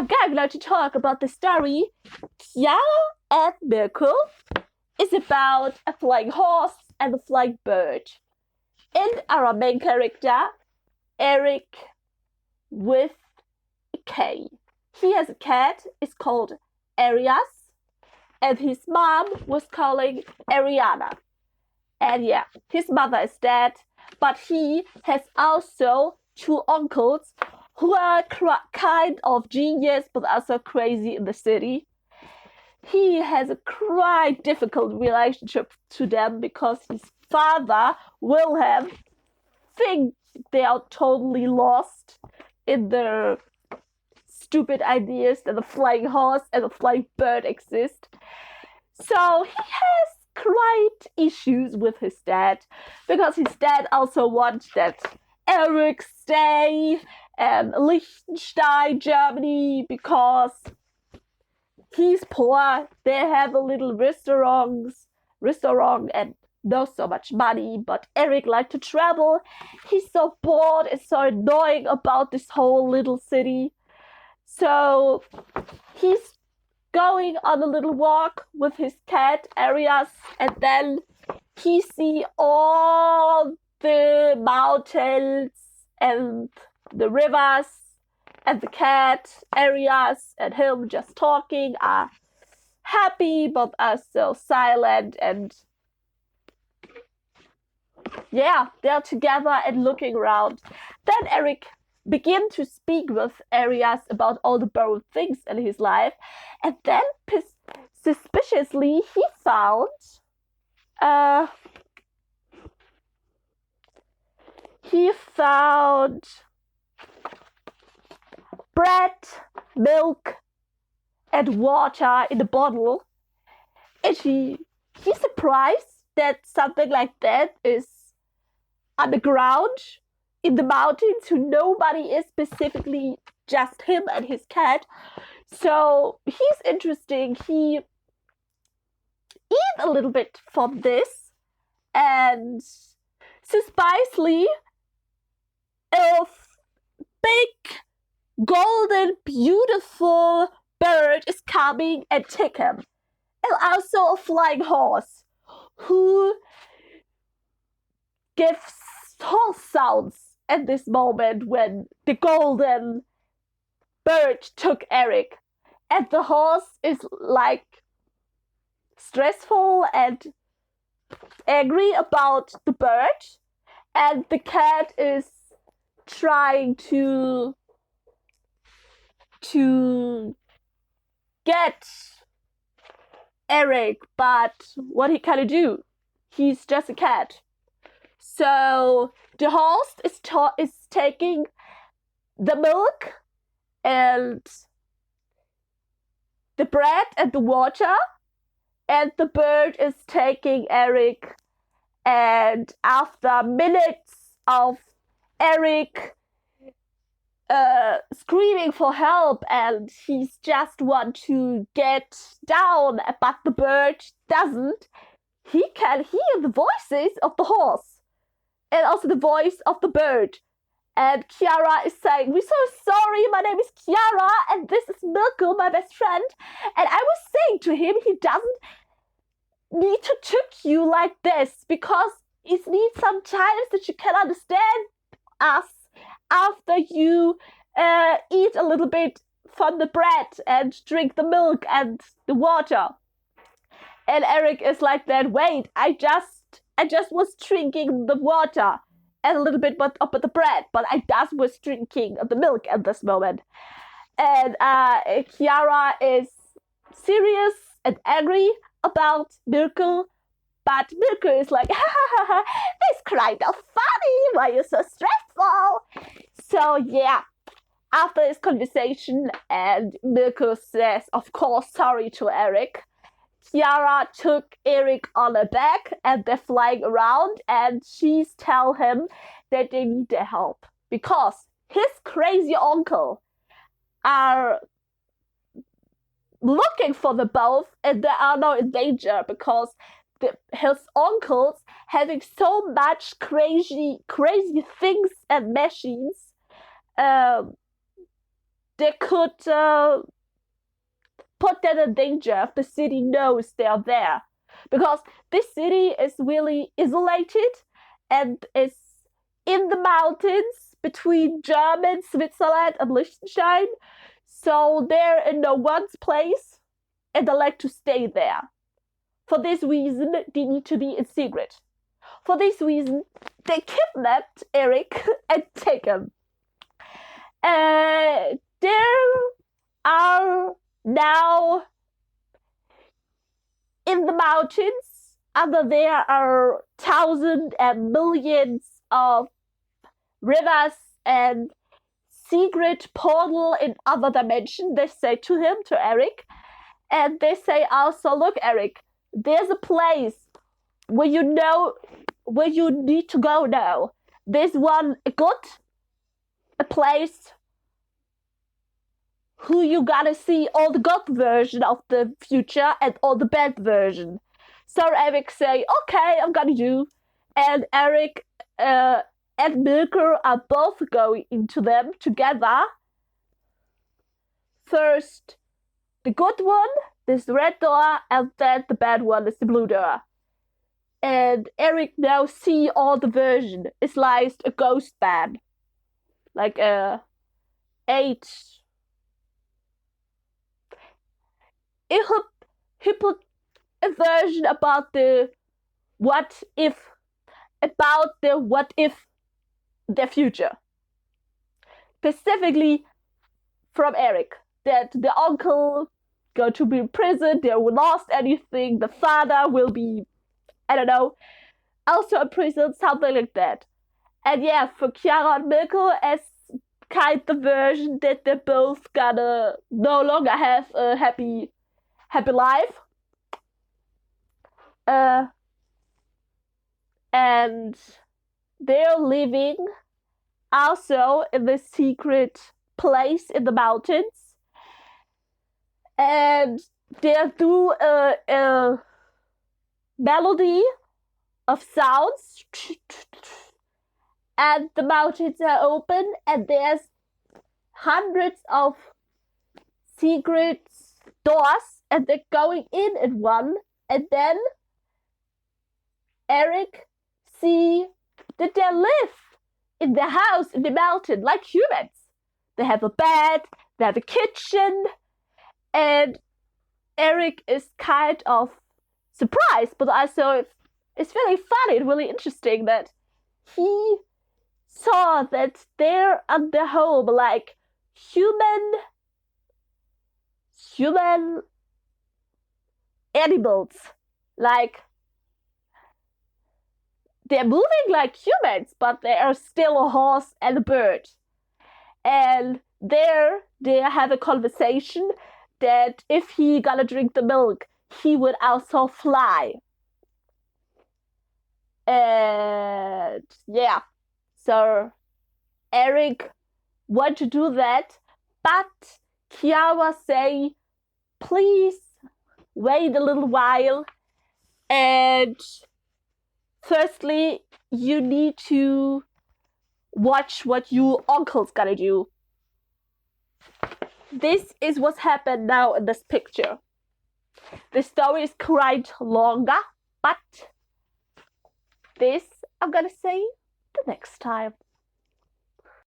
I'm going to talk about the story Kijara and Mirko. It's about a flying horse and a flying bird. And our main character, Erik with a K. He has a cat, it's called Arias, and his mom was calling Arianna. And yeah, his mother is dead, but he has also two uncles who are kind of genius but also crazy in the city. He has a quite difficult relationship to them because his father, Wilhelm, thinks they are totally lost in their stupid ideas that a flying horse and a flying bird exist. So he has quite issues with his dad because his dad also wants that Ericks stay in Liechtenstein, Germany, because he's poor. They have a little restaurant and not so much money, but Erik likes to travel. He's so bored and so annoying about this whole little city. So he's going on a little walk with his cat Arias, and then he see all the mountains and the rivers, and the cat Arias and him just talking are happy but are so silent, and yeah, they're together and looking around. Then Erik begin to speak with Arias about all the borrowed things in his life, and then suspiciously he found bread, milk, and water in a bottle, and he's surprised that something like that is underground in the mountains, who nobody is, specifically just him and his cat. So he's interesting. He eat a little bit from this, and suspiciously a big golden beautiful bird is coming and take him, and also a flying horse who gives horse sounds at this moment when the golden bird took Erik, and the horse is like stressful and angry about the bird, and the cat is trying to get Erik, but what he can do? He's just a cat. So the horse is taking the milk and the bread and the water, and the bird is taking Erik. And after minutes of Erik screaming for help, and he's just want to get down, but the bird doesn't, he can hear the voices of the horse and also the voice of the bird. And Kijara is saying, "We're so sorry, my name is Kijara, and this is Mirko, my best friend. And I was saying to him, he doesn't need to trick you like this, because it needs some time that you can understand us after you eat a little bit from the bread and drink the milk and the water." And Erik is like that, "Wait, I just was drinking the water and a little bit of the bread, but I just was drinking the milk at this moment." And Kijara is serious and angry about Mirko, but Mirko is like, "Ha ha ha, it's kind of funny, why are you so stressful?" So yeah, after this conversation, and Mirko says, of course, sorry to Erik, Kijara took Erik on her back, and they're flying around, and she's tell him that they need their help because his crazy uncle are looking for them both, and they are now in danger because his uncles having so much crazy things and machines they could put them in danger if the city knows they are there. Because this city is really isolated and is in the mountains between Germany, Switzerland, and Liechtenstein. So they're in no one's place and they like to stay there. For this reason, they need to be in secret. For this reason, they kidnapped Erik and take him. There are now in the mountains, under there are thousands and millions of rivers and secret portal in other dimension, they say to him, to Erik. And they say also, look, Erik, there's a place where you need to go now. There's one a place who you gotta see all the good version of the future and all the bad version. So Erik say, okay, I'm gonna do. And Erik and Mirko are both going into them together. First, the good one, this red door, and then the bad one is the blue door. And Erik now see all the version. It's like a ghost band. Like a 8. He put a version about the what if the future. Specifically from Erik, that the uncle going to be in prison, they lost anything, the father will be, I don't know, also in prison, something like that. And yeah, for Kijara and Mirko, as kind of version that they're both gonna no longer have a happy life. And they're living also in this secret place in the mountains. And they do a melody of sounds. And the mountains are open, and there's hundreds of secret doors, and they're going in one, and then Erik see that they live in their house in the mountain like humans. They have a bed, they have a kitchen, and Erik is kind of surprised, but also it's really funny and really interesting that he saw that they're at their home like human animals. Like they're moving like humans, but they are still a horse and a bird. And there they have a conversation that if he gonna drink the milk, he would also fly. And yeah, so Erik want to do that, but Kijara say, please wait a little while. And firstly, you need to watch what your uncle's gonna do. This is what's happened now in this picture. The story is quite longer, but this I'm gonna say the next time.